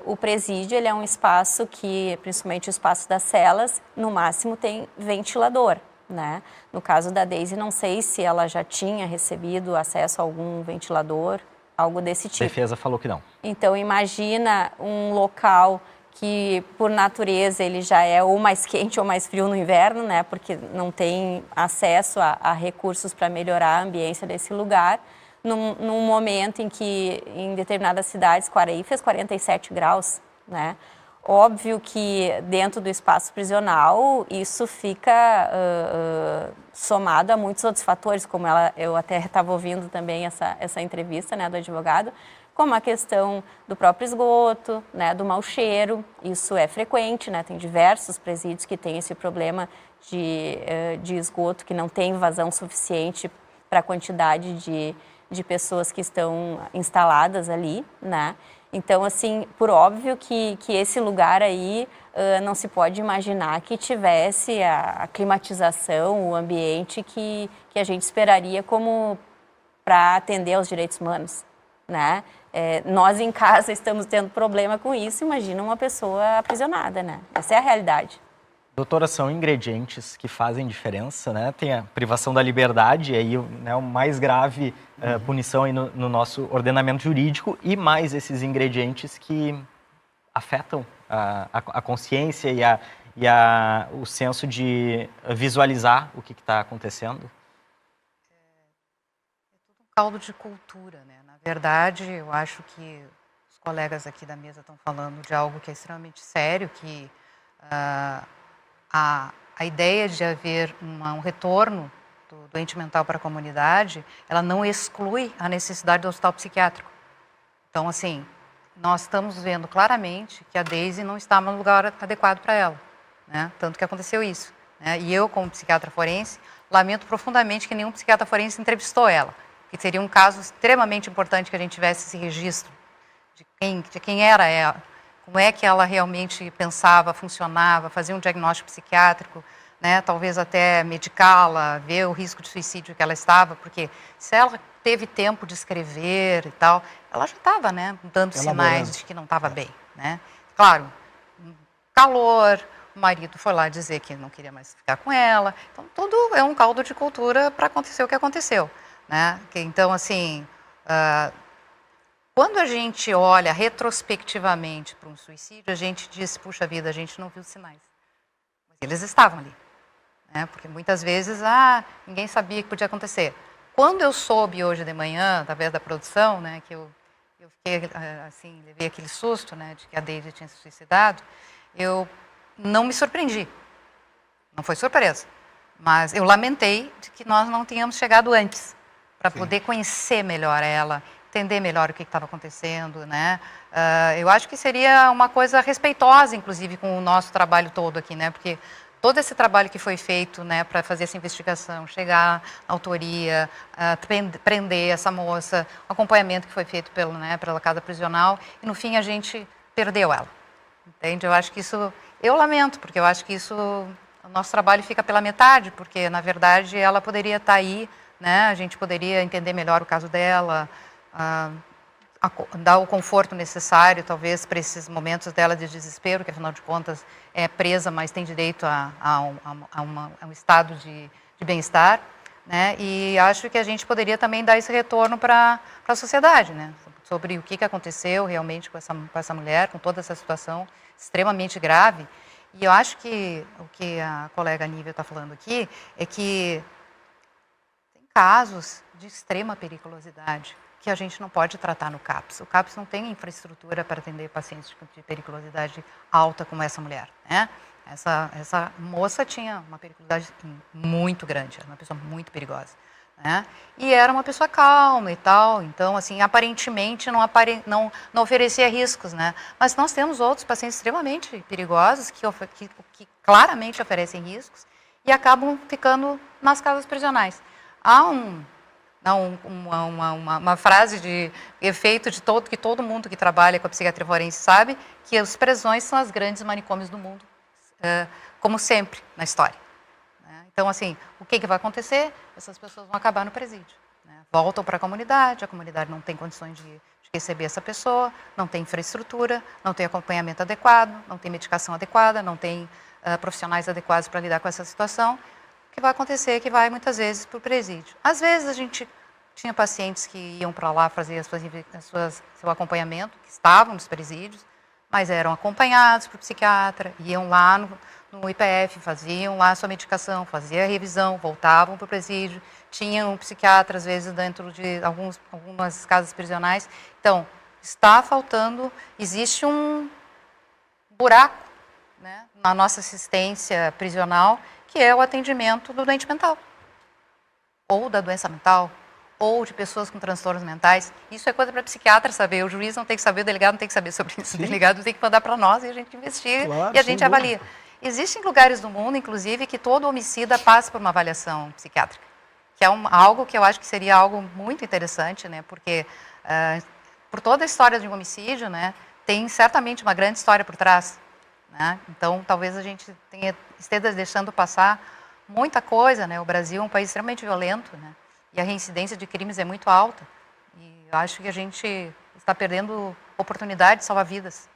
O presídio, ele é um espaço que, principalmente o espaço das celas, no máximo tem ventilador, né? No caso da Daisy, não sei se ela já tinha recebido acesso a algum ventilador, algo desse tipo. A defesa falou que não. Então, imagina um local que, por natureza, ele já é ou mais quente ou mais frio no inverno, né? Porque não tem acesso a recursos para melhorar a ambiência desse lugar. Num momento em que, em determinadas cidades, Quaraí fez 47 graus, né? Óbvio que dentro do espaço prisional isso fica somado a muitos outros fatores, como eu até estava ouvindo também essa entrevista, né, do advogado, como a questão do próprio esgoto, né, do mau cheiro. Isso é frequente, né? Tem diversos presídios que têm esse problema de esgoto, que não tem vazão suficiente para a quantidade de pessoas que estão instaladas ali, né? Então, assim, por óbvio que esse lugar aí não se pode imaginar que tivesse a climatização, o ambiente que a gente esperaria como para atender aos direitos humanos, né? Nós em casa estamos tendo problema com isso, imagina uma pessoa aprisionada, né? Essa é a realidade. Doutora, são ingredientes que fazem diferença, né? Tem a privação da liberdade, aí, né, o mais grave punição aí no nosso ordenamento jurídico, e mais esses ingredientes que afetam a consciência e o senso de visualizar o que está acontecendo. É tudo um caldo de cultura, né? Na verdade, eu acho que os colegas aqui da mesa estão falando de algo que é extremamente sério, que a ideia de haver um retorno do doente mental para a comunidade, ela não exclui a necessidade do hospital psiquiátrico. Então, assim, nós estamos vendo claramente que a Daisy não estava no lugar adequado para ela, né? Tanto que aconteceu isso, né? E eu, como psiquiatra forense, lamento profundamente que nenhum psiquiatra forense entrevistou ela, que seria um caso extremamente importante que a gente tivesse esse registro de quem era ela, como é que ela realmente pensava, funcionava, fazia um diagnóstico psiquiátrico, né? Talvez até medicá-la, ver o risco de suicídio que ela estava, porque se ela teve tempo de escrever e tal, ela já estava, né, dando sinais de que não estava bem, né? Claro, calor, o marido foi lá dizer que não queria mais ficar com ela, então tudo é um caldo de cultura para acontecer o que aconteceu, né? Então, assim, quando a gente olha retrospectivamente para um suicídio, a gente diz, puxa vida, a gente não viu sinais. Mas eles estavam ali, né? Porque muitas vezes, ninguém sabia que podia acontecer. Quando eu soube hoje de manhã, através da produção, né, que eu fiquei, assim, levei aquele susto, né, de que a Daisy tinha se suicidado, eu não me surpreendi. Não foi surpresa. Mas eu lamentei de que nós não tínhamos chegado antes, para poder conhecer melhor ela, entender melhor o que estava acontecendo, né? Eu acho que seria uma coisa respeitosa, inclusive, com o nosso trabalho todo aqui, né? Porque todo esse trabalho que foi feito, né, para fazer essa investigação, chegar à autoria, prender essa moça, o acompanhamento que foi feito pela casa prisional, e no fim a gente perdeu ela, entende? Eu acho que isso, eu lamento, porque eu acho que isso, o nosso trabalho fica pela metade, porque na verdade ela poderia estar aí, né, a gente poderia entender melhor o caso dela, dar o conforto necessário, talvez, para esses momentos dela de desespero, que afinal de contas é presa, mas tem direito a um estado de bem-estar, né? E acho que a gente poderia também dar esse retorno para a sociedade, né? Sobre o que aconteceu realmente com essa mulher, com toda essa situação extremamente grave. E eu acho que o que a colega Nívia está falando aqui é que tem casos de extrema periculosidade que a gente não pode tratar no CAPS. O CAPS não tem infraestrutura para atender pacientes de periculosidade alta como essa mulher, né? Essa moça tinha uma periculosidade muito grande, era uma pessoa muito perigosa, né? E era uma pessoa calma e tal, então, assim, aparentemente não oferecia riscos, né? Mas nós temos outros pacientes extremamente perigosos que claramente oferecem riscos e acabam ficando nas casas prisionais. Há uma frase de efeito que todo mundo que trabalha com a psiquiatria forense sabe, que as prisões são as grandes manicômios do mundo, como sempre na história. Então, assim, o que vai acontecer? Essas pessoas vão acabar no presídio, né? Voltam para a comunidade não tem condições de receber essa pessoa, não tem infraestrutura, não tem acompanhamento adequado, não tem medicação adequada, não tem profissionais adequados para lidar com essa situação. O que vai acontecer é que vai muitas vezes para o presídio. Às vezes a gente tinha pacientes que iam para lá fazer seu acompanhamento, que estavam nos presídios, mas eram acompanhados por psiquiatra, iam lá no IPF, faziam lá a sua medicação, faziam a revisão, voltavam para o presídio, tinham um psiquiatra, às vezes, dentro de algumas casas prisionais. Então, está faltando, existe um buraco, né, na nossa assistência prisional, que é o atendimento do doente mental, ou da doença mental, ou de pessoas com transtornos mentais. Isso é coisa para psiquiatra saber, o juiz não tem que saber, o delegado não tem que saber sobre isso. Sim. O delegado tem que mandar para nós e a gente investiga, claro, e a gente avalia. Existem lugares do mundo, inclusive, que todo homicida passa por uma avaliação psiquiátrica, que é algo que eu acho que seria algo muito interessante, né, porque por toda a história de um homicídio, né, tem certamente uma grande história por trás, né? Então talvez a gente esteja deixando passar muita coisa, né? O Brasil é um país extremamente violento, né? E a reincidência de crimes é muito alta. E eu acho que a gente está perdendo oportunidade de salvar vidas.